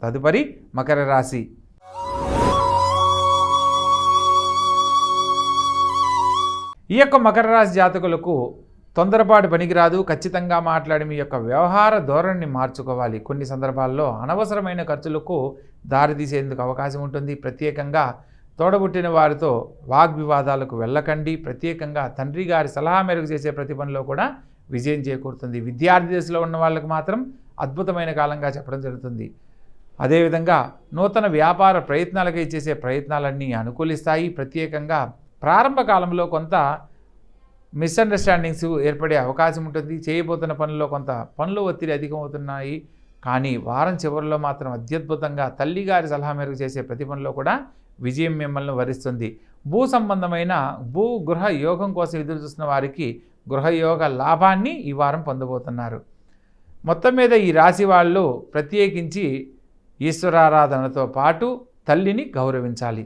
తదుపరి మకర రాశి. ఈ యొక్క మకర రాశి జాతకులకు తొందరపాటు పనికిరాదు. ఖచ్చితంగా మాట్లాడి మీ యొక్క వ్యవహార ధోరణిని మార్చుకోవాలి. కొన్ని సందర్భాల్లో అనవసరమైన ఖర్చులకు దారితీసేందుకు అవకాశం ఉంటుంది. ప్రత్యేకంగా తోడబుట్టిన వారితో వాగ్వివాదాలకు వెళ్ళకండి. ప్రత్యేకంగా తండ్రి గారి సలహా మేరకు చేసే ప్రతి పనిలో కూడా విజయం చేకూరుతుంది. విద్యార్థి దశలో ఉన్న వాళ్ళకు మాత్రం అద్భుతమైన కాలంగా చెప్పడం జరుగుతుంది. అదేవిధంగా నూతన వ్యాపార ప్రయత్నాలకై చేసే ప్రయత్నాలన్నీ అనుకూలిస్తాయి. ప్రత్యేకంగా ప్రారంభ కాలంలో కొంత మిస్అండర్స్టాండింగ్స్ ఏర్పడే అవకాశం ఉంటుంది. చేయబోతున్న పనుల్లో కొంత పనులు ఒత్తిడి అధికమవుతున్నాయి. కానీ వారం చివరిలో మాత్రం అత్యద్భుతంగా తల్లిగారి సలహా మేరకు చేసే ప్రతి పనిలో కూడా విజయం మిమ్మల్ని వరిస్తుంది. భూ సంబంధమైన గృహ యోగం కోసం ఎదురు చూస్తున్న వారికి గృహయోగ లాభాన్ని ఈ వారం పొందబోతున్నారు. మొత్తం మీద ఈ రాశి వాళ్ళు ప్రత్యేకించి ఈశ్వరారాధనతో పాటు తల్లిని గౌరవించాలి.